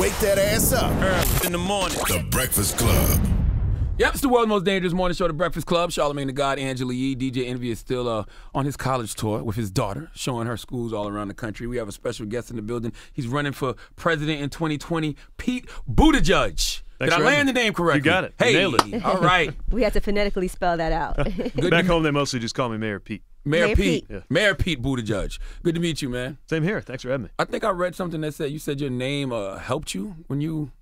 Wake that ass up. Early in the morning. The Breakfast Club. Yep, it's the world's most dangerous morning show, The Breakfast Club. Charlamagne the God, Angela Yee. DJ Envy is still on his college tour with his daughter, showing her schools all around the country. We have a special guest in the building. He's running for president in 2020, Pete Buttigieg. Did I land the name correctly? You got it. Hey, you nailed it. All right. We had to phonetically spell that out. Back home, they mostly just call me Mayor Pete. Mayor Pete. Yeah. Mayor Pete Buttigieg. Good to meet you, man. Same here. Thanks for having me. I think I read something that said you said your name helped you when you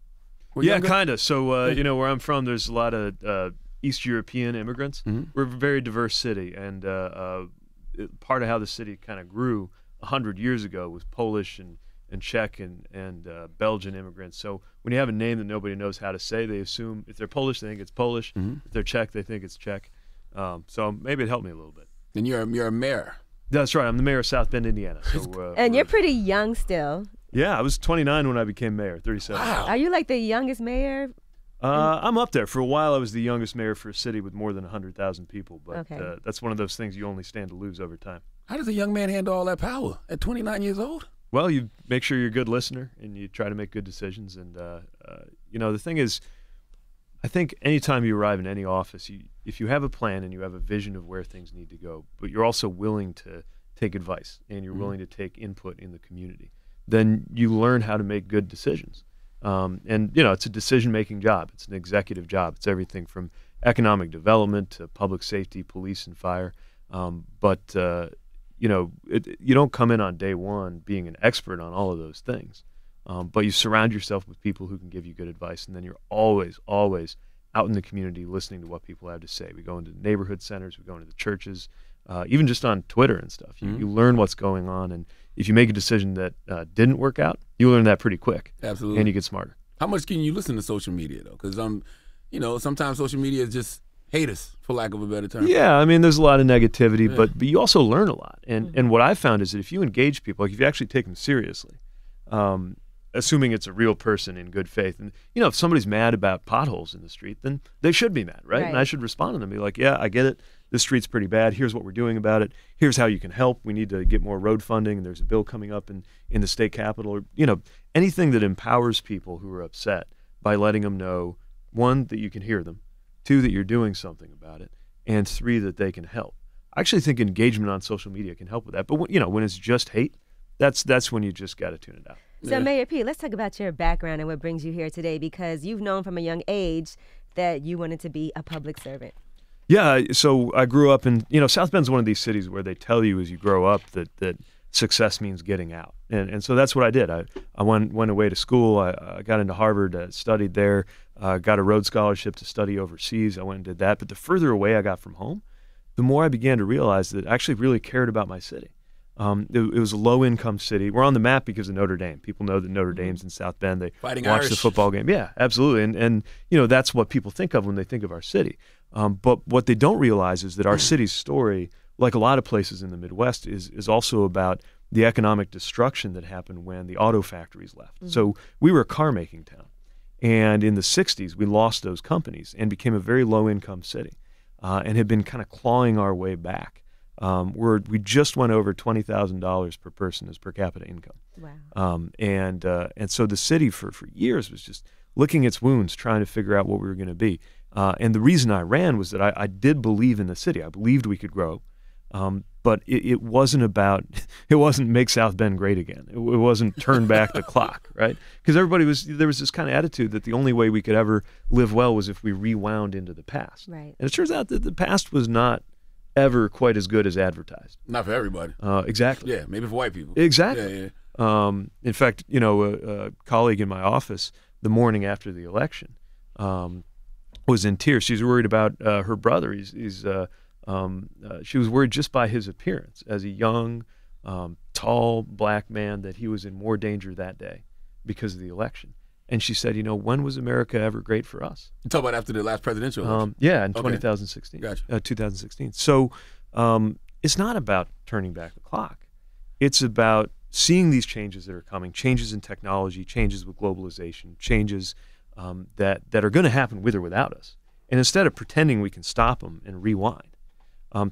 were Yeah, younger? kind of. So, you know, where I'm from, there's a lot of East European immigrants. Mm-hmm. We're a very diverse city, and part of how the city kind of grew 100 years ago was Polish and Czech and Belgian immigrants. So when you have a name that nobody knows how to say, they assume if they're Polish, they think it's Polish. Mm-hmm. If they're Czech, they think it's Czech. So maybe it helped me a little bit. And you're a mayor. That's right. I'm the mayor of South Bend, Indiana. So, And you're pretty young still. Yeah, I was 29 when I became mayor, 37. Wow. Are you like the youngest mayor? I'm up there. For a while, I was the youngest mayor for a city with more than 100,000 people. But Okay. that's one of those things you only stand to lose over time. How does a young man handle all that power at 29 years old? Well, you make sure you're a good listener and you try to make good decisions. And, you know, the thing is, I think anytime you arrive in any office, if you have a plan and you have a vision of where things need to go, but you're also willing to take advice and you're willing to take input in the community, then you learn how to make good decisions. And, you know, it's a decision-making job. It's an executive job. It's everything from economic development to public safety, police, and fire. But you know, you don't come in on day one being an expert on all of those things. But you surround yourself with people who can give you good advice, and then you're always, always out in the community listening to what people have to say. We go into neighborhood centers, we go into the churches, even just on Twitter and stuff. You learn what's going on, and if you make a decision that didn't work out, you learn that pretty quick. Absolutely. And you get smarter. How much can you listen to social media, though? Because, you know, sometimes social media is just haters, for lack of a better term. Yeah, I mean, there's a lot of negativity, but you also learn a lot. And what I've found is that if you engage people, like if you actually take them seriously, assuming it's a real person in good faith, and, you know, if somebody's mad about potholes in the street, then they should be mad, right? And I should respond to them and be like, yeah, I get it. This street's pretty bad. Here's what we're doing about it. Here's how you can help. We need to get more road funding, and there's a bill coming up in the state capitol. Or, you know, anything that empowers people who are upset by letting them know, one, that you can hear them, two, that you're doing something about it, and three, that they can help. I actually think engagement on social media can help with that. But when, you know, when it's just hate, that's when you just got to tune it out. So, Mayor Pete, let's talk about your background and what brings you here today, because you've known from a young age that you wanted to be a public servant. Yeah, so I grew up in, you know, South Bend's one of these cities where they tell you as you grow up that success means getting out. And so that's what I did. I went away to school. I got into Harvard, studied there, got a Rhodes Scholarship to study overseas. I went and did that. But the further away I got from home, the more I began to realize that I actually really cared about my city. It was a low-income city. We're on the map because of Notre Dame. People know that Notre Dame's in South Bend. They Fighting watch Irish. the football game. Yeah, absolutely. And you know, that's what people think of when they think of our city. But what they don't realize is that our city's story, like a lot of places in the Midwest, is also about the economic destruction that happened when the auto factories left. So we were a car-making town. And in the 60s, we lost those companies and became a very low-income city and have been kind of clawing our way back. We just went over $20,000 per person as per capita income. Wow. And so the city for years was just licking its wounds, trying to figure out what we were going to be. And the reason I ran was that I did believe in the city. I believed we could grow. But it wasn't make South Bend great again. It wasn't turn back the clock, right? Because there was this kind of attitude that the only way we could ever live well was if we rewound into the past. Right. And it turns out that the past was not ever quite as good as advertised. Not for everybody. Exactly. Yeah, maybe for white people. Exactly. Yeah. In fact, you know, a colleague in my office the morning after the election was in tears. She's worried about her brother. She was worried just by his appearance as a young, tall black man that he was in more danger that day because of the election. And she said, you know, when was America ever great for us? You talk about after the last presidential election? Yeah, in 2016. Gotcha. 2016. So it's not about turning back the clock. It's about seeing these changes that are coming, changes in technology, changes with globalization, changes that are going to happen with or without us. And instead of pretending we can stop them and rewind,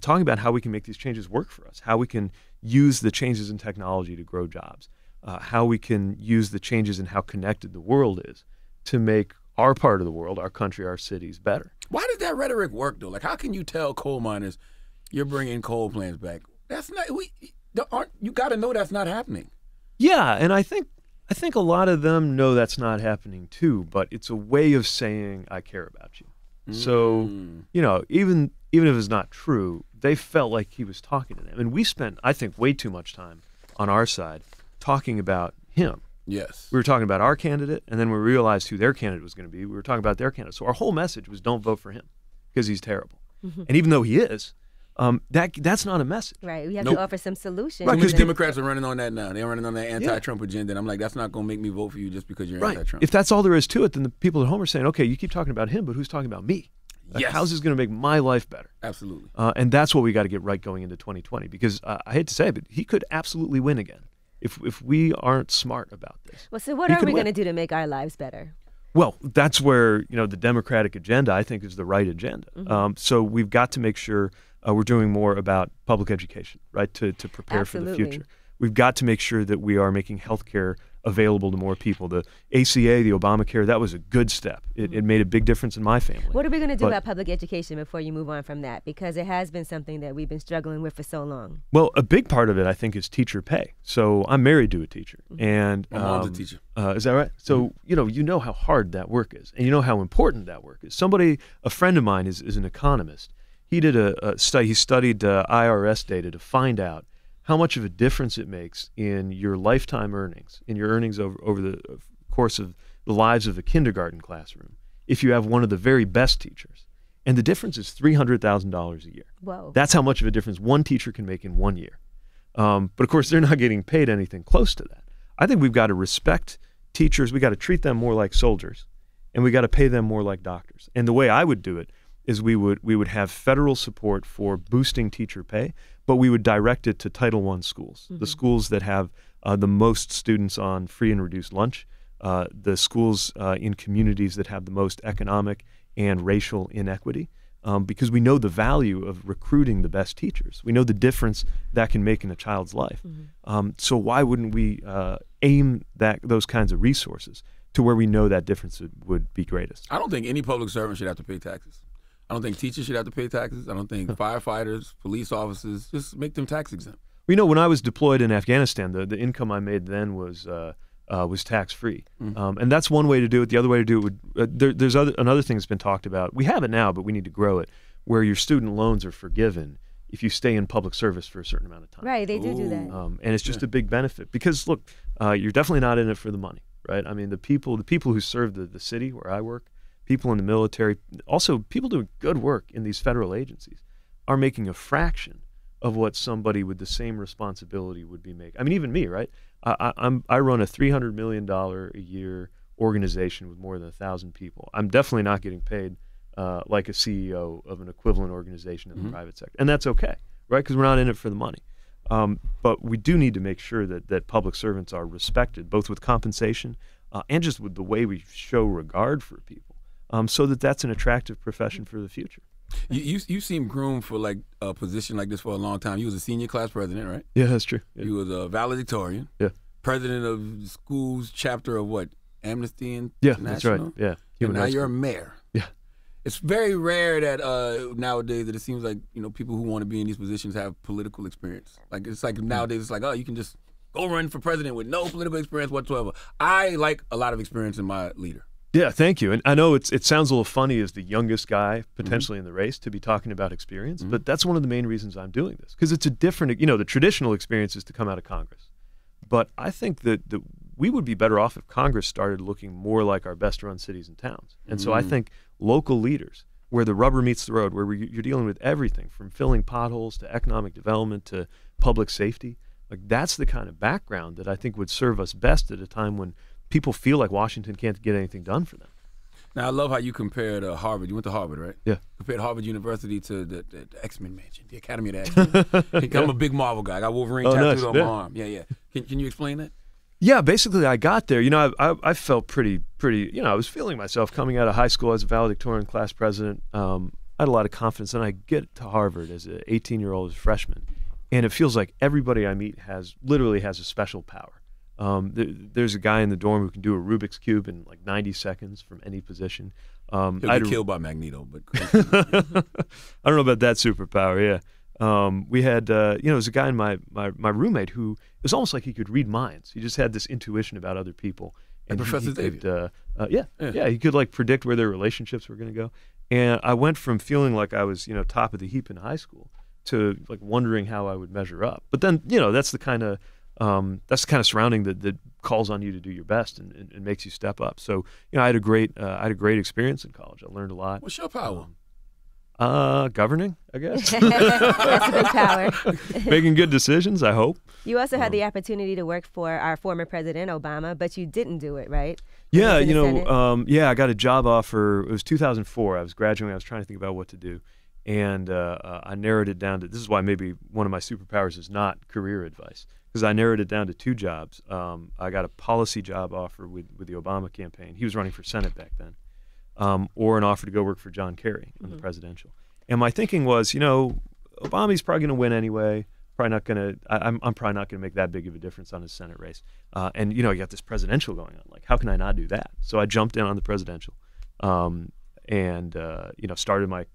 talking about how we can make these changes work for us, how we can use the changes in technology to grow jobs. how we can use the changes in how connected the world is to make our part of the world, our country, our cities better. Why does that rhetoric work though? Like, how can you tell coal miners you're bringing coal plants back? That's not. You got to know that's not happening. Yeah, and I think a lot of them know that's not happening too. But it's a way of saying I care about you. So even if it's not true, they felt like he was talking to them, and we spent, I think, way too much time on our side talking about him. Yes. We were talking about our candidate, and then we realized who their candidate was going to be. We were talking about their candidate. So our whole message was don't vote for him because he's terrible. And even though he is, that's not a message. Right. We have to offer some solutions. Too many Democrats are running on that now. They're running on that anti-Trump agenda. And I'm like, that's not going to make me vote for you just because you're anti-Trump. If that's all there is to it, then the people at home are saying, okay, you keep talking about him, but who's talking about me? Like, how's this going to make my life better? Absolutely. And that's what we got to get right going into 2020 because I hate to say it, but he could absolutely win again. If we aren't smart about this. Well, so what are we going to do to make our lives better? Well, that's where the Democratic agenda, I think, is the right agenda. So we've got to make sure we're doing more about public education, right, to prepare for the future. We've got to make sure that we are making health care available to more people. The ACA, the Obamacare, that was a good step. It made a big difference in my family. What are we going to do about public education before you move on from that? Because it has been something that we've been struggling with for so long. Well, a big part of it, I think, is teacher pay. So I'm married to a teacher. And my mom's a teacher. Is that right? So, you know how hard that work is. And you know how important that work is. A friend of mine is an economist. He did a study. He studied IRS data to find out how much of a difference it makes in your lifetime earnings, in your earnings over the course of the lives of a kindergarten classroom, if you have one of the very best teachers. And the difference is $300,000 a year. Whoa. That's how much of a difference one teacher can make in 1 year. But of course, they're not getting paid anything close to that. I think we've got to respect teachers. We got to treat them more like soldiers, and we got to pay them more like doctors. And the way I would do it is we would have federal support for boosting teacher pay, but we would direct it to Title I schools, the schools that have the most students on free and reduced lunch, the schools in communities that have the most economic and racial inequity, because we know the value of recruiting the best teachers. We know the difference that can make in a child's life. So why wouldn't we aim those kinds of resources to where we know that difference would be greatest? I don't think any public servant should have to pay taxes. I don't think teachers should have to pay taxes. I don't think firefighters, police officers, just make them tax exempt. Well, when I was deployed in Afghanistan, the income I made then was tax free, and that's one way to do it. The other way to do it would there's another thing that's been talked about. We have it now, but we need to grow it, where your student loans are forgiven if you stay in public service for a certain amount of time. Right, they do that, and it's just a big benefit because look, you're definitely not in it for the money, right? I mean, the people who serve the city where I work. People in the military, also people doing good work in these federal agencies, are making a fraction of what somebody with the same responsibility would be making. I mean, even me, right? I run a $300 million a year organization with more than 1,000 people. I'm definitely not getting paid like a CEO of an equivalent organization in the private sector, and that's okay, right? Because we're not in it for the money. But we do need to make sure that public servants are respected, both with compensation and just with the way we show regard for people. So that's an attractive profession for the future. You seem groomed for like a position like this for a long time. You was a senior class president, right? Yeah, that's true. Yeah. You was a valedictorian. Yeah. President of the school's chapter of what? Amnesty International? Yeah, that's right. Yeah. And now you're a mayor. Yeah. It's very rare that nowadays that it seems like people who want to be in these positions have political experience. Like it's like nowadays it's like, oh, you can just go run for president with no political experience whatsoever. I like a lot of experience in my leader. Yeah, thank you. And I know it sounds a little funny as the youngest guy potentially in the race to be talking about experience, but that's one of the main reasons I'm doing this. Because it's a different, the traditional experience is to come out of Congress. But I think that we would be better off if Congress started looking more like our best run cities and towns. And so I think local leaders, where the rubber meets the road, where you're dealing with everything from filling potholes to economic development to public safety, like that's the kind of background that I think would serve us best at a time when people feel like Washington can't get anything done for them. Now, I love how you compared Harvard. You went to Harvard, right? Yeah. Compared Harvard University to the X-Men mansion, the Academy of the X-Men. I'm a big Marvel guy. I got Wolverine tattooed on my arm. Yeah. Can you explain that? Yeah, basically I got there. I felt pretty, I was feeling myself coming out of high school as a valedictorian class president. I had a lot of confidence. And I get to Harvard as an 18-year-old freshman. And it feels like everybody I meet literally has a special power. There's a guy in the dorm who can do a Rubik's Cube in like 90 seconds from any position. He'll get killed by Magneto, but I don't know about that superpower. Yeah, we had there was a guy in my roommate who it was almost like he could read minds. He just had this intuition about other people. And Professor David. He could like predict where their relationships were going to go. And I went from feeling like I was top of the heap in high school to like wondering how I would measure up. But then that's the kind of surrounding that calls on you to do your best and makes you step up. So I had a great experience in college. I learned a lot. What's your power? Governing, I guess. That's a big power. Making good decisions, I hope. You also had the opportunity to work for our former president, Obama, but you didn't do it, right? Yeah, I got a job offer. It was 2004. I was graduating. I was trying to think about what to do. And I narrowed it down to, this is why maybe one of my superpowers is not career advice, because I narrowed it down to 2 jobs. I got a policy job offer with the Obama campaign. He was running for Senate back then. Or an offer to go work for John Kerry on the presidential. And my thinking was, Obama's probably going to win anyway. I'm probably not going to make that big of a difference on his Senate race. And you got this presidential going on. Like, how can I not do that? So I jumped in on the presidential, and started my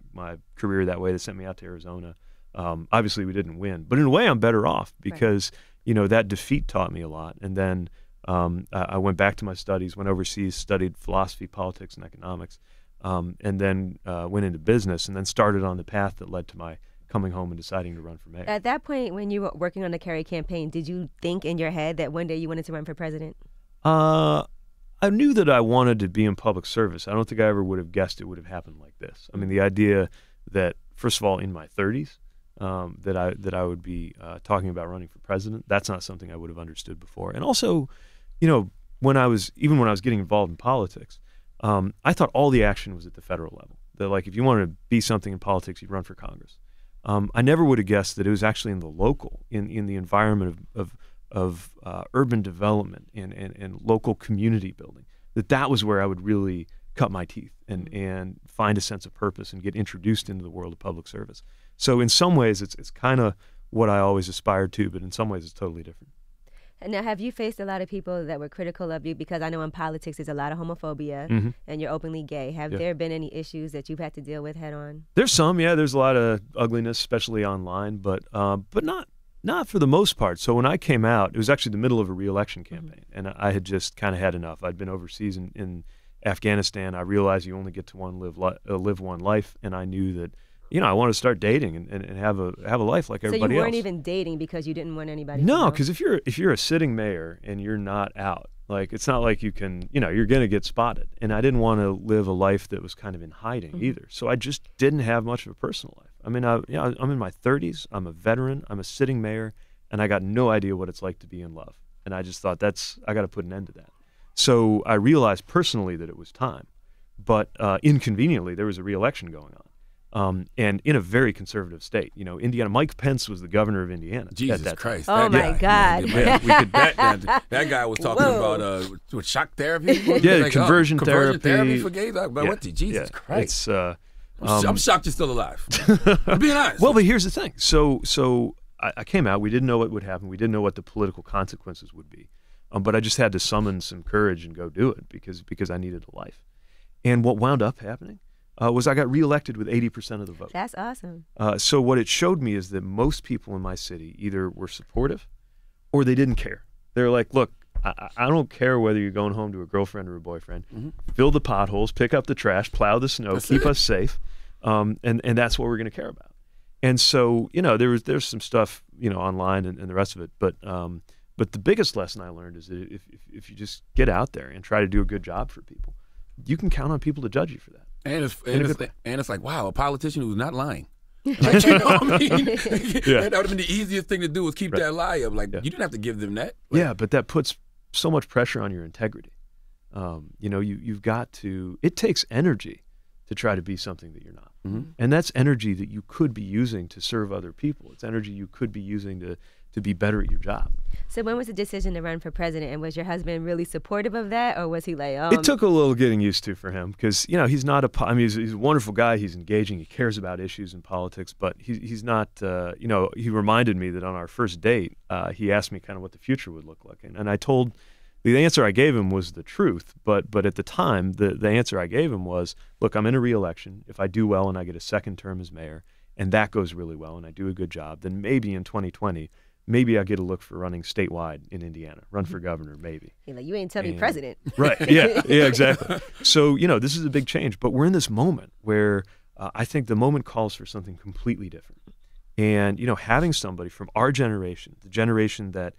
career that way. They sent me out to Arizona. Obviously, we didn't win, but in a way, I'm better off because that defeat taught me a lot. And then I went back to my studies, went overseas, studied philosophy, politics, and economics, and then went into business, and then started on the path that led to my coming home and deciding to run for mayor. At that point, when you were working on the Kerry campaign, did you think in your head that one day you wanted to run for president? I knew that I wanted to be in public service. I don't think I ever would have guessed it would have happened like this. I mean, the idea that, first of all, in my 30s, that I would be talking about running for president, that's not something I would have understood before. And also, when I was getting involved in politics, I thought all the action was at the federal level. That like if you wanted to be something in politics, you'd run for Congress. I never would have guessed that it was actually in the local, in the environment of urban development and local community building, that was where I would really cut my teeth and find a sense of purpose and get introduced into the world of public service. So in some ways, it's kind of what I always aspired to, but in some ways, it's totally different. Now, have you faced a lot of people that were critical of you? Because I know in politics there's a lot of homophobia, and you're openly gay. Have there been any issues that you've had to deal with head on? There's some, yeah. There's a lot of ugliness, especially online, but not for the most part. So when I came out, it was actually the middle of a re-election campaign, and I had just kind of had enough. I'd been overseas in Afghanistan. I realized you only get to live one life, and I knew that I wanted to start dating and have a life like everybody else. So you weren't even dating because you didn't want anybody to No, know? because if you're a sitting mayor and you're not out, like it's not like you can, you're going to get spotted. And I didn't want to live a life that was kind of in hiding either. So I just didn't have much of a personal life. I mean, I'm in my 30s. I'm a veteran. I'm a sitting mayor, and I got no idea what it's like to be in love. And I just thought I got to put an end to that. So I realized personally that it was time, but inconveniently there was a re-election going on. And in a very conservative state, Indiana. Mike Pence was the governor of Indiana. Jesus Christ! Oh my God! That guy was talking about shock therapy. Yeah, conversion therapy for gays. Jesus Christ! I'm shocked you're still alive. I'm being honest. Well, but here's the thing. So I came out. We didn't know what would happen. We didn't know what the political consequences would be. But I just had to summon some courage and go do it because I needed a life. And what wound up happening was I got reelected with 80% of the vote. That's awesome. So what it showed me is that most people in my city either were supportive or they didn't care. They're like, look, I don't care whether you're going home to a girlfriend or a boyfriend. Fill the potholes, pick up the trash, plow the snow, keep us safe, and that's what we're going to care about. And so, there's some stuff, online and the rest of it. But the biggest lesson I learned is that if you just get out there and try to do a good job for people, you can count on people to judge you for that. And it's like, wow, a politician who's not lying. Like, That would have been the easiest thing to do was keep that lie up. Like, you didn't have to give them that. Like, but that puts so much pressure on your integrity. You've got to. It takes energy to try to be something that you're not, and that's energy that you could be using to serve other people. It's energy you could be using to be better at your job. So when was the decision to run for president, and was your husband really supportive of that, or was he like, oh? It took a little getting used to for him because, you know, he's not I mean, he's a wonderful guy. He's engaging. He cares about issues in politics, but he's not, you know, he reminded me that on our first date, he asked me kind of what the future would look like. And I told, the answer I gave him was the truth, but at the time, the answer I gave him was, look, I'm in a re-election. If I do well and I get a second term as mayor, and that goes really well and I do a good job, then maybe in 2020, maybe I'll get a look for running statewide in Indiana, run for governor, maybe. You're like, you ain't tell me president. Right, yeah, exactly. So, you know, this is a big change, but we're in this moment where I think the moment calls for something completely different. And, you know, having somebody from our generation, the generation that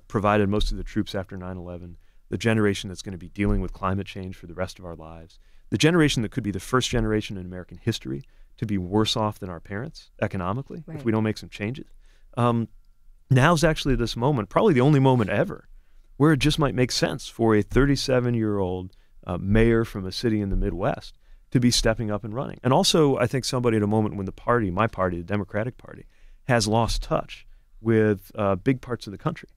provided most of the troops after 9/11, the generation that's going to be dealing with climate change for the rest of our lives, the generation that could be the first generation in American history to be worse off than our parents economically if we don't make some changes. Now's actually this moment, probably the only moment ever, where it just might make sense for a 37-year-old mayor from a city in the Midwest to be stepping up and running. And also, I think somebody at a moment when the party, my party, the Democratic Party, has lost touch with big parts of the country.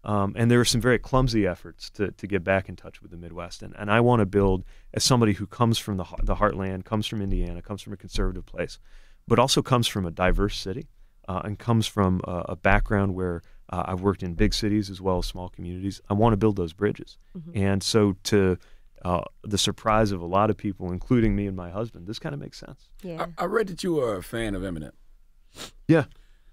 And there are some very clumsy efforts to get back in touch with the Midwest. And I want to build, as somebody who comes from the heartland, comes from Indiana, comes from a conservative place, but also comes from a diverse city and comes from a background where I've worked in big cities as well as small communities. I want to build those bridges. And so to the surprise of a lot of people, including me and my husband, this kind of makes sense. Yeah. I read that you are a fan of Eminem. Yeah.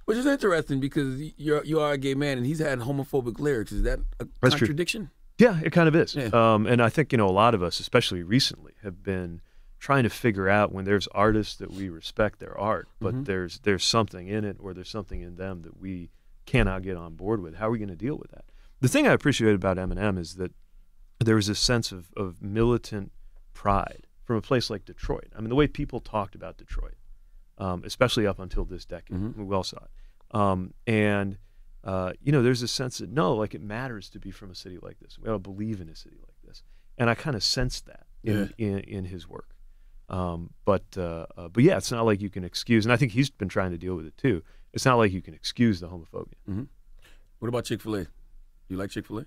Which is interesting because you are a gay man and he's had homophobic lyrics. Is that a That's contradiction? True. Yeah, it kind of is. Yeah. And I think, you know, a lot of us, especially recently, have been trying to figure out when there's artists that we respect their art, but there's something in it or there's something in them that we cannot get on board with. How are we going to deal with that? The thing I appreciate about Eminem is that there was a sense of militant pride from a place like Detroit. I mean, the way people talked about Detroit, especially up until this decade, we well saw it. You know, there's a sense that, no, like it matters to be from a city like this. We ought to believe in a city like this. And I kind of sensed that in his work. But yeah, it's not like you can excuse, and I think he's been trying to deal with it too. It's not like you can excuse the homophobia. What about Chick-fil-A? You like Chick-fil-A?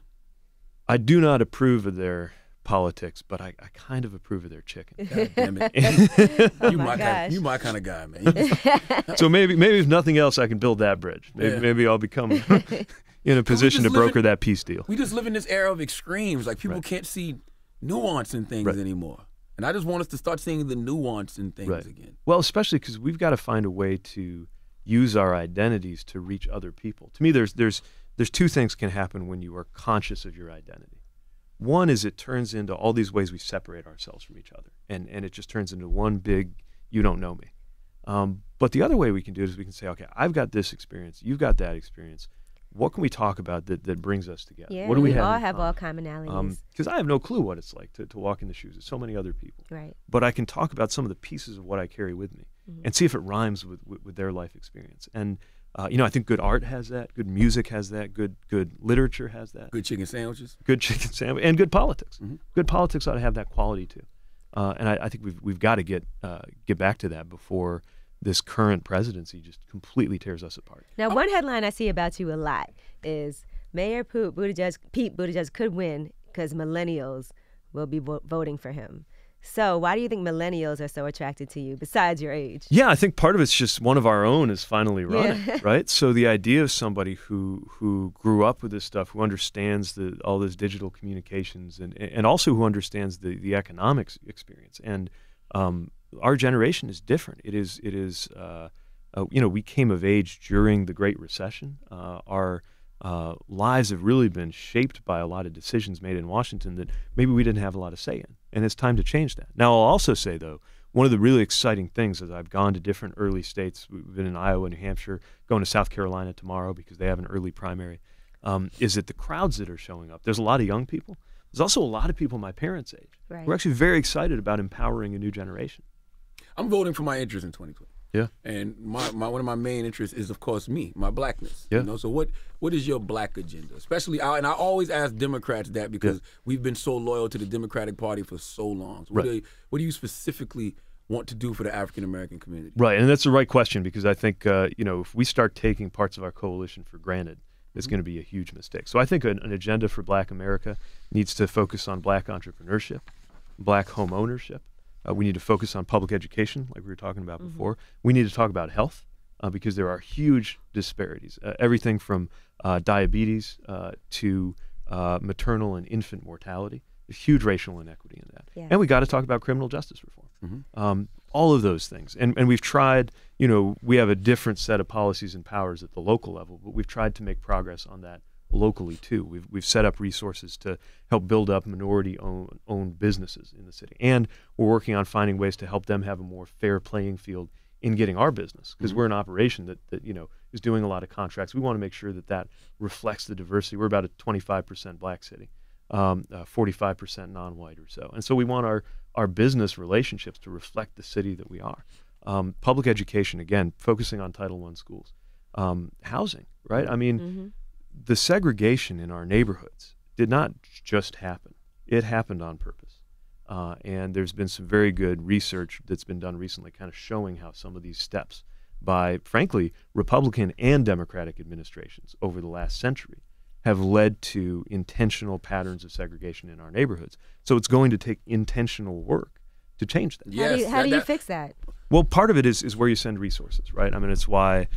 I do not approve of their politics, but I kind of approve of their chicken. God damn it. Oh you my kind of guy, man. So maybe if nothing else, I can build that bridge. Maybe I'll become in a position to broker that peace deal. We just live in this era of extremes. Like people can't see nuance in things anymore. And I just want us to start seeing the nuance in things again. Well, especially because we've got to find a way to use our identities to reach other people. To me, there's two things can happen when you are conscious of your identity. One is it turns into all these ways we separate ourselves from each other, and it just turns into one big, you don't know me. But the other way we can do it is we can say, okay, I've got this experience, you've got that experience. What can we talk about that brings us together? Yeah, what do we all have all commonalities. Because I have no clue what it's like to walk in the shoes of so many other people. Right. But I can talk about some of the pieces of what I carry with me and see if it rhymes with their life experience. And you know, I think good art has that, good music has that, good literature has that. Good chicken sandwiches. Good chicken sandwich, and good politics. Good politics ought to have that quality too. And I think we've got to get back to that before this current presidency just completely tears us apart. Now, one headline I see about you a lot is Mayor Pete Buttigieg could win because millennials will be voting for him. So why do you think millennials are so attracted to you, besides your age? Yeah, I think part of it's just one of our own is finally running, right? So the idea of somebody who grew up with this stuff, who understands all this digital communications, and also who understands the economics experience. And our generation is different. It is you know, we came of age during the Great Recession. Our lives have really been shaped by a lot of decisions made in Washington that maybe we didn't have a lot of say in. And it's time to change that. Now, I'll also say, though, one of the really exciting things as I've gone to different early states, we've been in Iowa, New Hampshire, going to South Carolina tomorrow because they have an early primary, is that the crowds that are showing up, there's a lot of young people. There's also a lot of people my parents' age. Right. We're actually very excited about empowering a new generation. I'm voting for my interest in 2020. Yeah. And one of my main interests is, of course, me, my blackness. Yeah. You know, so what is your black agenda? Especially, and I always ask Democrats that because we've been so loyal to the Democratic Party for so long. So what do you specifically want to do for the African American community? Right, and that's the right question, because I think if we start taking parts of our coalition for granted, it's going to be a huge mistake. So I think an agenda for Black America needs to focus on Black entrepreneurship, Black home ownership. We need to focus on public education, like we were talking about before. We need to talk about health, because there are huge disparities, everything from diabetes to maternal and infant mortality. There's huge racial inequity in that. Yeah. And we got to talk about criminal justice reform. All of those things. And we've tried, we have a different set of policies and powers at the local level, but we've tried to make progress on that locally too. We've set up resources to help build up minority-owned businesses in the city. And we're working on finding ways to help them have a more fair playing field in getting our business, because we're an operation that is doing a lot of contracts. We want to make sure that reflects the diversity. We're about a 25% Black city. 45% non-white or so. And so we want our business relationships to reflect the city that we are. Public education, again, focusing on Title I schools. Housing, right? I mean, the segregation in our neighborhoods did not just happen. It happened on purpose. And there's been some very good research that's been done recently kind of showing how some of these steps by, frankly, Republican and Democratic administrations over the last century have led to intentional patterns of segregation in our neighborhoods. So it's going to take intentional work to change that. Yes, How do you fix that? Well, part of it is where you send resources, right? I mean, it's why,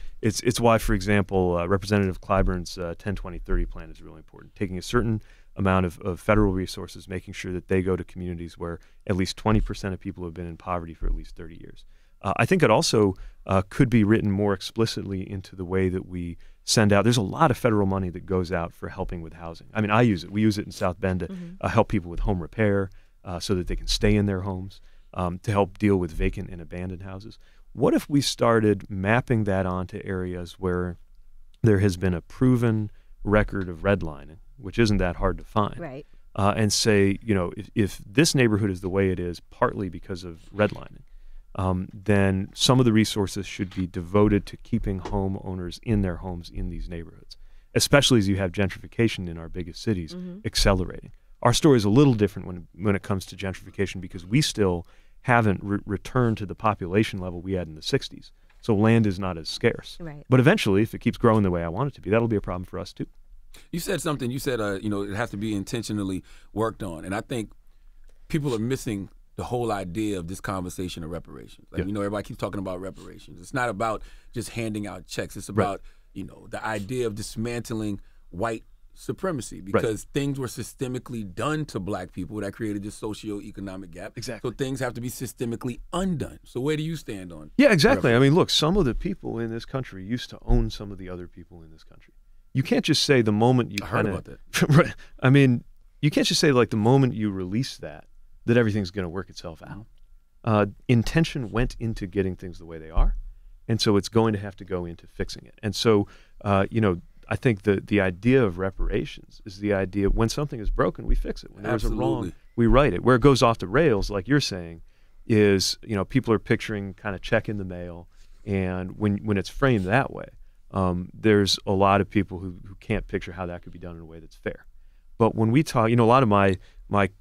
for example, Representative Clyburn's 10-20-30 plan is really important. Taking a certain amount of federal resources, making sure that they go to communities where at least 20% of people have been in poverty for at least 30 years. I think it also could be written more explicitly into the way that we send out. There's a lot of federal money that goes out for helping with housing. I mean, I use it. We use it in South Bend to help people with home repair so that they can stay in their homes, to help deal with vacant and abandoned houses. What if we started mapping that onto areas where there has been a proven record of redlining, which isn't that hard to find, Right. And say, if this neighborhood is the way it is partly because of redlining, then some of the resources should be devoted to keeping homeowners in their homes in these neighborhoods, especially as you have gentrification in our biggest cities accelerating. Our story is a little different when it comes to gentrification, because we still haven't returned to the population level we had in the 60s. So land is not as scarce. Right. But eventually, if it keeps growing the way I want it to be, that'll be a problem for us too. You said something. You said, it has to be intentionally worked on. And I think people are missing the whole idea of this conversation of reparations. Like, everybody keeps talking about reparations. It's not about just handing out checks. It's about, the idea of dismantling white supremacy, because things were systemically done to Black people that created this socioeconomic gap. Exactly. So things have to be systemically undone. So where do you stand on? Yeah, exactly. I mean, look, some of the people in this country used to own some of the other people in this country. You can't just say the moment you heard about that. Right. I mean, you can't just say like the moment you release that everything's going to work itself out. Intention went into getting things the way they are, and so it's going to have to go into fixing it. And so, I think the idea of reparations is the idea when something is broken, we fix it. When there's a wrong, we right it. Where it goes off the rails, like you're saying, is people are picturing kind of check in the mail, and when it's framed that way, there's a lot of people who can't picture how that could be done in a way that's fair. But when we talk, a lot of my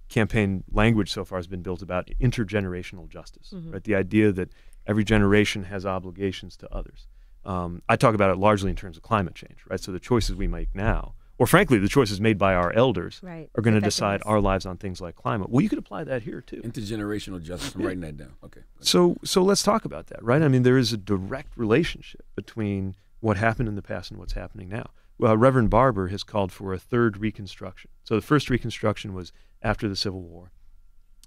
campaign language so far has been built about intergenerational justice, right? The idea that every generation has obligations to others. I talk about it largely in terms of climate change, right? So the choices we make now, or frankly, the choices made by our elders, are going to decide our lives on things like climate. Well, you could apply that here too. Intergenerational justice. I'm writing that down. Okay. So let's talk about that, right? I mean, there is a direct relationship between what happened in the past and what's happening now. Reverend Barber has called for a third Reconstruction. So the first Reconstruction was after the Civil War.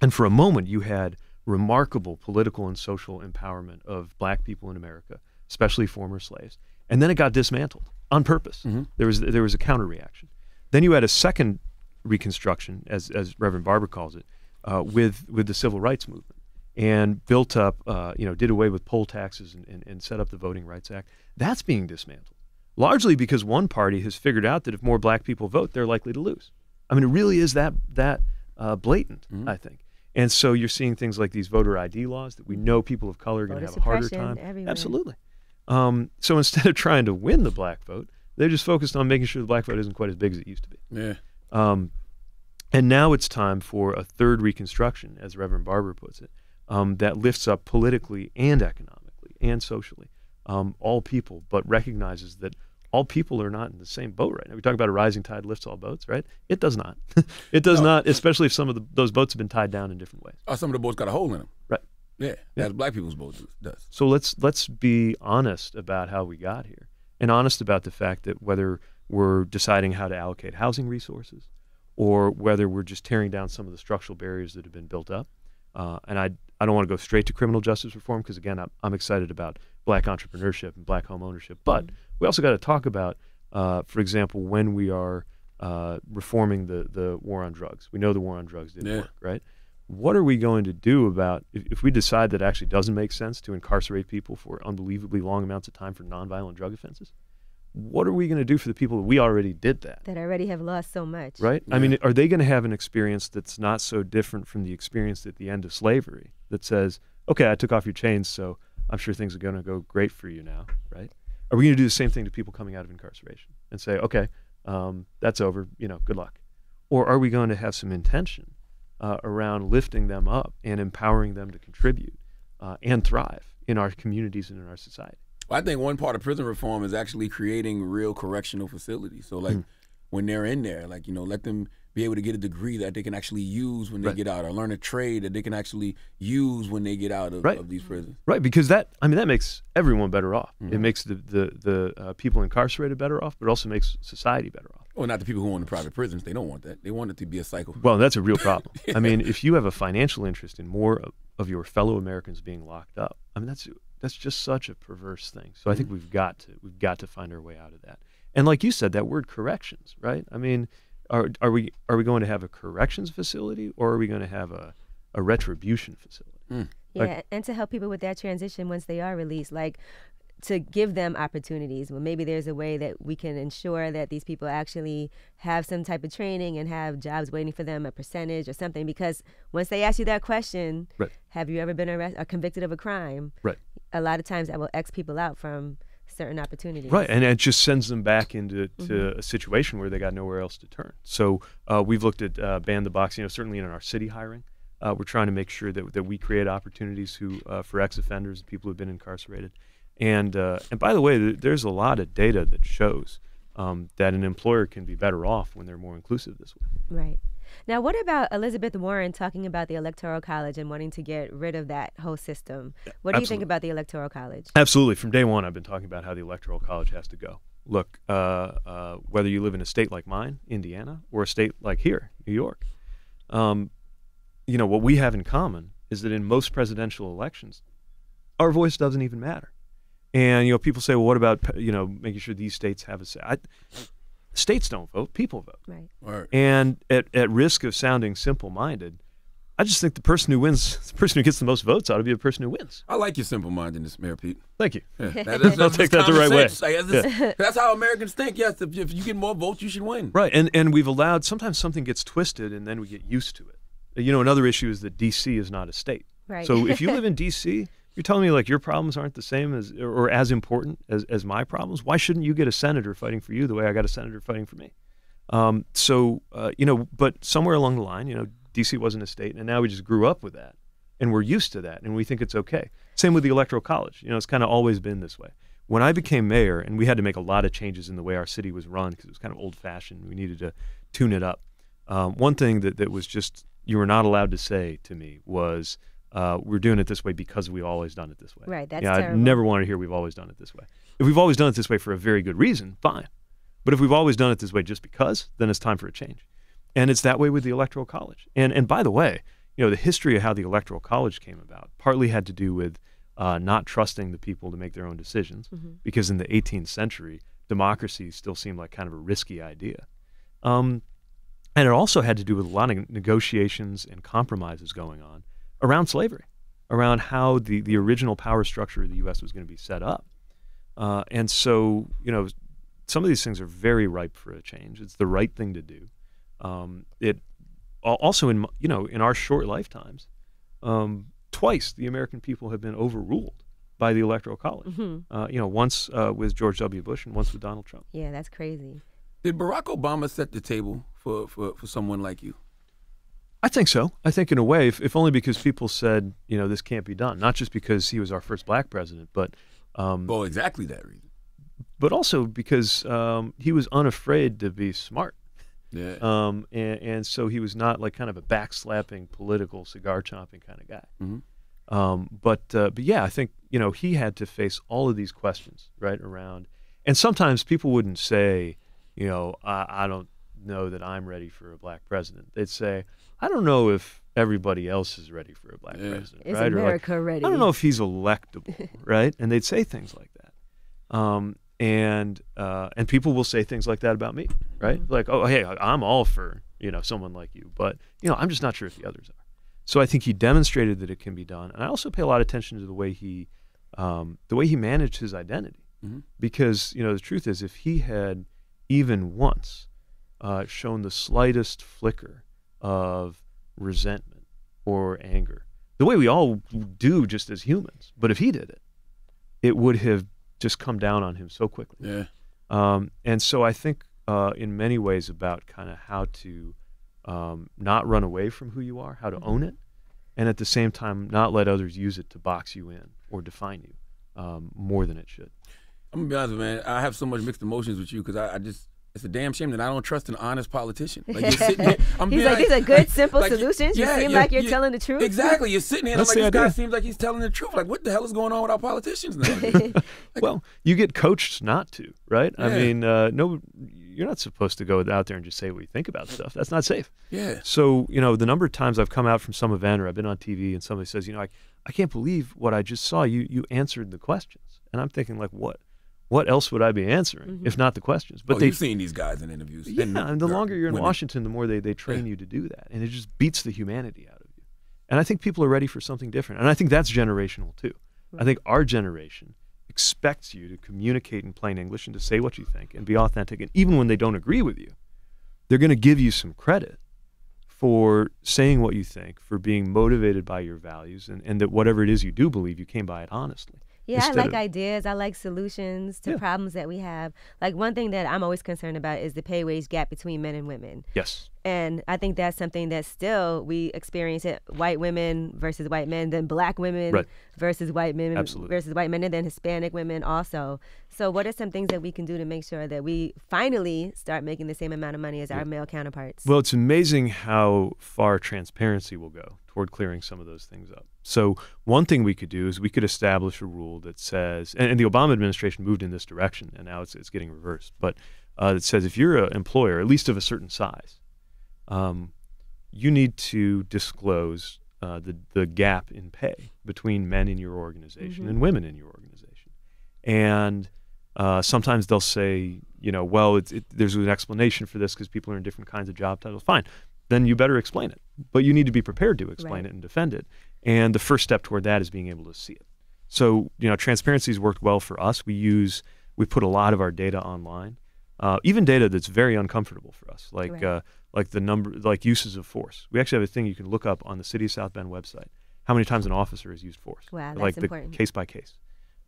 And for a moment, you had remarkable political and social empowerment of Black people in America, especially former slaves. And then it got dismantled on purpose. There was a counter-reaction. Then you had a second Reconstruction, as Reverend Barber calls it, with the Civil Rights Movement, and built up, did away with poll taxes and set up the Voting Rights Act. That's being dismantled, largely because one party has figured out that if more Black people vote, they're likely to lose. I mean, it really is that blatant, I think. And so you're seeing things like these voter ID laws that we know people of color are going to have a harder time. Everywhere. Absolutely. So instead of trying to win the Black vote, they're just focused on making sure the Black vote isn't quite as big as it used to be. Yeah. And now it's time for a third Reconstruction, as Reverend Barber puts it, that lifts up politically and economically and socially all people, but recognizes that all people are not in the same boat right now. We talk about a rising tide lifts all boats, right? It does not. It does not, especially if some of those boats have been tied down in different ways. Or some of the boats got a hole in them. Right. Yeah, as black people's boat does. So let's be honest about how we got here, and honest about the fact that whether we're deciding how to allocate housing resources, or whether we're just tearing down some of the structural barriers that have been built up. And I don't want to go straight to criminal justice reform because, again, I'm excited about black entrepreneurship and black home ownership. But we also got to talk about, for example, when we are reforming the war on drugs. We know the war on drugs didn't work, right? What are we going to do about if we decide that it actually doesn't make sense to incarcerate people for unbelievably long amounts of time for nonviolent drug offenses? What are we going to do for the people that we already did that? That already have lost so much. Right? Yeah. I mean, are they going to have an experience that's not so different from the experience at the end of slavery that says, okay, I took off your chains, so I'm sure things are going to go great for you now, right? Are we going to do the same thing to people coming out of incarceration and say, okay, that's over, good luck? Or are we going to have some intention around lifting them up and empowering them to contribute and thrive in our communities and in our society? Well, I think one part of prison reform is actually creating real correctional facilities. So, like, when they're in there, like, let them be able to get a degree that they can actually use when they get out, or learn a trade that they can actually use when they get out of these prisons. Right, because that makes everyone better off. It makes the people incarcerated better off, but it also makes society better off. Well, not the people who own the private prisons. They don't want that. They want it to be a cycle. Well, that's a real problem. Yeah. I mean, if you have a financial interest in more of your fellow Americans being locked up, I mean, that's just such a perverse thing. So I think we've got to find our way out of that. And like you said, that word corrections, right? I mean, are we going to have a corrections facility, or are we going to have a retribution facility? Yeah, and to help people with that transition once they are released, like to give them opportunities. Well, maybe there's a way that we can ensure that these people actually have some type of training and have jobs waiting for them, a percentage or something. Because once they ask you that question, have you ever been arrested or convicted of a crime? Right. A lot of times that will X people out from certain opportunities. Right, and it just sends them back into a situation where they got nowhere else to turn. So we've looked at ban the box, certainly in our city hiring. We're trying to make sure that we create opportunities for ex-offenders, people who have been incarcerated. And by the way, there's a lot of data that shows that an employer can be better off when they're more inclusive this way. Right. Now, what about Elizabeth Warren talking about the Electoral College and wanting to get rid of that whole system? What do you think about the Electoral College? Absolutely. From day one, I've been talking about how the Electoral College has to go. Look, whether you live in a state like mine, Indiana, or a state like here, New York, what we have in common is that in most presidential elections, our voice doesn't even matter. And, people say, well, what about, making sure these states have a say? States don't vote, people vote. Right. And at risk of sounding simple-minded, I just think the person who wins, the person who gets the most votes ought to be the person who wins. I like your simple-mindedness, Mayor Pete. Thank you. Yeah. I'll take that the right way. That's how Americans think. Yes, if you get more votes, you should win. Right, and we've allowed, sometimes something gets twisted and then we get used to it. Another issue is that D.C. is not a state. Right. So if you live in D.C., you're telling me like your problems aren't the same as or as important as my problems. Why shouldn't you get a senator fighting for you the way I got a senator fighting for me? But somewhere along the line, D.C. wasn't a state, and now we just grew up with that, and we're used to that, and we think it's okay. Same with the Electoral College. It's kind of always been this way. When I became mayor, and we had to make a lot of changes in the way our city was run because it was kind of old-fashioned. We needed to tune it up. One thing that was just you were not allowed to say to me was, we're doing it this way because we've always done it this way. Right, that's terrible. I never want to hear we've always done it this way. If we've always done it this way for a very good reason, fine. But if we've always done it this way just because, then it's time for a change. And it's that way with the Electoral College. And by the way, the history of how the Electoral College came about partly had to do with not trusting the people to make their own decisions, because in the 18th century, democracy still seemed like kind of a risky idea. And it also had to do with a lot of negotiations and compromises going on around slavery, around how the original power structure of the U.S. was going to be set up. And so, some of these things are very ripe for a change. It's the right thing to do. It also, in our short lifetimes, twice the American people have been overruled by the Electoral College. Once with George W. Bush and once with Donald Trump. Yeah, that's crazy. Did Barack Obama set the table for someone like you? I think so. I think in a way, if only because people said, this can't be done. Not just because he was our first black president, but well, exactly that reason. But also because he was unafraid to be smart. Yeah. And so he was not like kind of a backslapping, political, cigar chomping kind of guy. Mm-hmm. But yeah, I think he had to face all of these questions right around. And sometimes people wouldn't say, I don't know that I'm ready for a black president. They'd say, I don't know if everybody else is ready for a black president. Is right? America or like, ready? I don't know if he's electable, right? And they'd say things like that. And people will say things like that about me, right? Mm-hmm. Like, oh, hey, I'm all for someone like you, but I'm just not sure if the others are. So I think he demonstrated that it can be done, and I also pay a lot of attention to the way he managed his identity, because the truth is, if he had even once shown the slightest flicker of resentment or anger, the way we all do just as humans, but if he did it, it would have just come down on him so quickly. Yeah. And so I think in many ways about kind of how to not run away from who you are, how to own it, and at the same time not let others use it to box you in or define you more than it should. I'm gonna be honest, man. I have so much mixed emotions with you because it's a damn shame that I don't trust an honest politician. Like you're sitting here, He's like, these are good, simple like, solutions. yeah, you seem like you're telling the truth. Exactly. You're sitting here and I'm That's like, the this guy idea. seems like he's telling the truth. Like, what the hell is going on with our politicians now? Well, you get coached not to, right? Yeah. I mean, no, you're not supposed to go out there and just say what you think about stuff. That's not safe. Yeah. So, the number of times I've come out from some event or I've been on TV and somebody says, I can't believe what I just saw. You answered the questions. And I'm thinking, like, what else would I be answering if not the questions? But you've seen these guys in interviews. Yeah, and the longer you're in women. Washington, the more they train you to do that. And it just beats the humanity out of you. And I think people are ready for something different. And I think that's generational too. I think our generation expects you to communicate in plain English and to say what you think and be authentic. And even when they don't agree with you, they're going to give you some credit for saying what you think, for being motivated by your values, and that whatever it is you do believe, you came by it honestly. Yeah, I like ideas. I like solutions to problems that we have. Like one thing that I'm always concerned about is the pay wage gap between men and women. Yes. And I think that's something that still we experience it, white women versus white men, then black women versus white men versus white men, and then Hispanic women also. So what are some things that we can do to make sure that we finally start making the same amount of money as our male counterparts? Well, it's amazing how far transparency will go toward clearing some of those things up. So one thing we could do is we could establish a rule that says, and the Obama administration moved in this direction, and now it's getting reversed, but it says if you're an employer, at least of a certain size, you need to disclose the gap in pay between men in your organization and women in your organization. And sometimes they'll say, well, there's an explanation for this because people are in different kinds of job titles. Fine. Then you better explain it. But you need to be prepared to explain it and defend it. And the first step toward that is being able to see it. So, transparency has worked well for us. We put a lot of our data online, even data that's very uncomfortable for us, like the number, like uses of force. We actually have a thing you can look up on the City of South Bend website, how many times an officer has used force. Wow, that's like important. The case by case.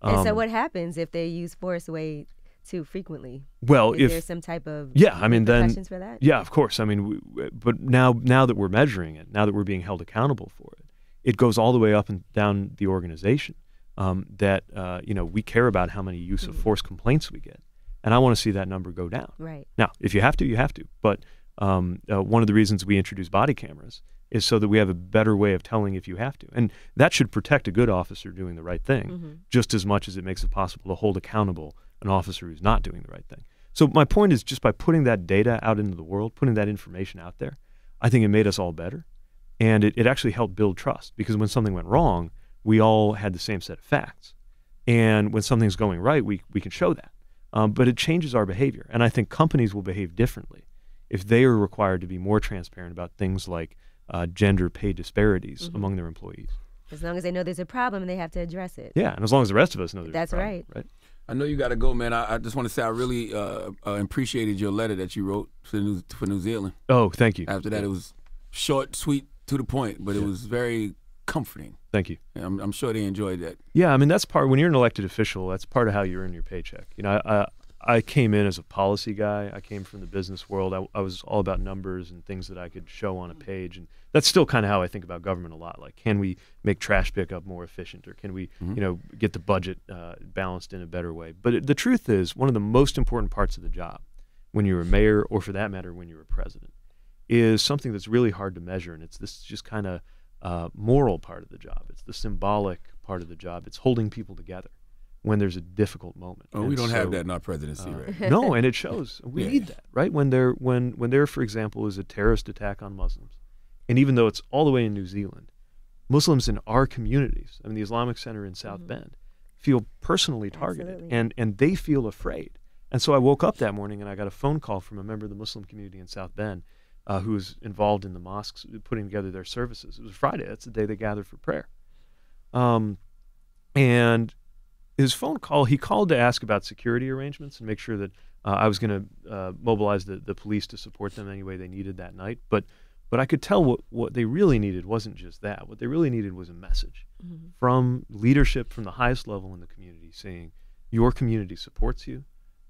And so what happens if they use force way too frequently? Well, is there some type of then repercussions for that? Yeah, of course. I mean, but now that we're measuring it, now that we're being held accountable for it, it goes all the way up and down the organization. We care about how many use of force complaints we get, and I want to see that number go down. Right. Now, if you have to, you have to. But one of the reasons we introduce body cameras is so that we have a better way of telling if you have to, and that should protect a good officer doing the right thing just as much as it makes it possible to hold accountable an officer who's not doing the right thing. So my point is, just by putting that data out into the world, putting that information out there, I think it made us all better. And it actually helped build trust, because when something went wrong, we all had the same set of facts. And when something's going right, we can show that. But it changes our behavior. And I think companies will behave differently if they are required to be more transparent about things like gender pay disparities among their employees. As long as they know there's a problem, they have to address it. Yeah, and as long as the rest of us know there's That's a problem, right. right? I know you got to go, man. I just want to say I really appreciated your letter that you wrote for New Zealand. Oh, thank you. After that, it was short, sweet, to the point, but it was very comforting. Thank you. And I'm sure they enjoyed that. Yeah, I mean, that's part, when you're an elected official, that's part of how you earn your paycheck. I came in as a policy guy. I came from the business world. I was all about numbers and things that I could show on a page, and that's still kind of how I think about government a lot. Like, can we make trash pickup more efficient, or can we, get the budget balanced in a better way? But the truth is, one of the most important parts of the job, when you're a mayor, or for that matter, when you're a president, is something that's really hard to measure, and it's this just kind of moral part of the job. It's the symbolic part of the job. It's holding people together when there's a difficult moment. Oh, we don't have that in our presidency, right? No, and it shows. We need that, right? When there, for example, is a terrorist attack on Muslims, and even though it's all the way in New Zealand, Muslims in our communities, I mean, the Islamic Center in South Bend, feel personally targeted, and they feel afraid. And so I woke up that morning and I got a phone call from a member of the Muslim community in South Bend who was involved in the mosques putting together their services. It was Friday. That's the day they gathered for prayer. And his phone call, he called to ask about security arrangements and make sure that I was going to mobilize the police to support them any way they needed that night. But I could tell what they really needed wasn't just that. What they really needed was a message from leadership from the highest level in the community saying, your community supports you,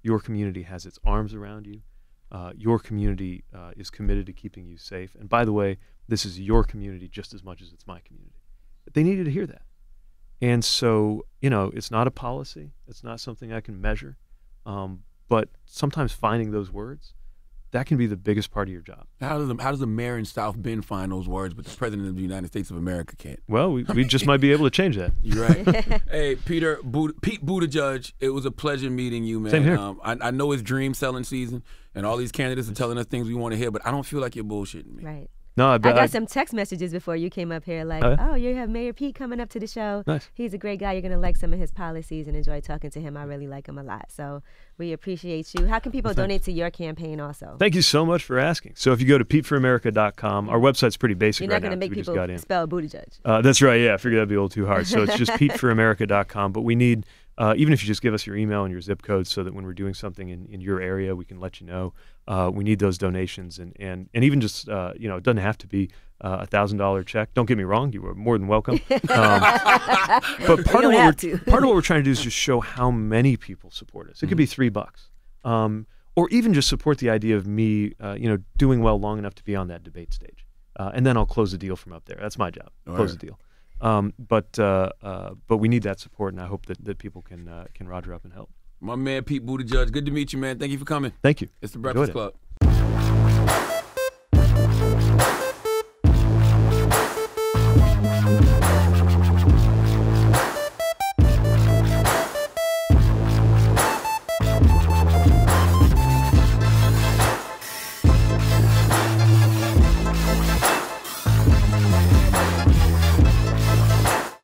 your community has its arms around you, your community is committed to keeping you safe. And by the way, this is your community just as much as it's my community. They needed to hear that. And so, it's not a policy. It's not something I can measure. But sometimes finding those words, that can be the biggest part of your job. How does the mayor in South Bend find those words, but the president of the United States of America can't? Well, we just might be able to change that. You're right. Hey, Pete Buttigieg, it was a pleasure meeting you, man. Same here. I know it's dream selling season, and all these candidates are telling us things we want to hear, but I don't feel like you're bullshitting me. Right. No, I got some text messages before you came up here like, yeah? oh, you have Mayor Pete coming up to the show. Nice. He's a great guy. You're going to like some of his policies and enjoy talking to him. I really like him a lot. So we appreciate you. How can people donate to your campaign also? Thank you so much for asking. So if you go to PeteForAmerica.com, our website's pretty basic You're right not going now. to make people spell Buttigieg. That's right, yeah. I figured that'd be a little too hard. So it's just PeteForAmerica.com. But we need, even if you just give us your email and your zip code so that when we're doing something in your area, we can let you know. We need those donations. And even just, it doesn't have to be a $1,000 check. Don't get me wrong, you are more than welcome. But part of what we're trying to do is just show how many people support us. It could be $3, or even just support the idea of me, doing well long enough to be on that debate stage, and then I'll close the deal from up there. That's my job, close the deal. But we need that support, and I hope that people can roger up and help. My man Pete Buttigieg, good to meet you, man. Thank you for coming. Thank you. It's the Breakfast Club.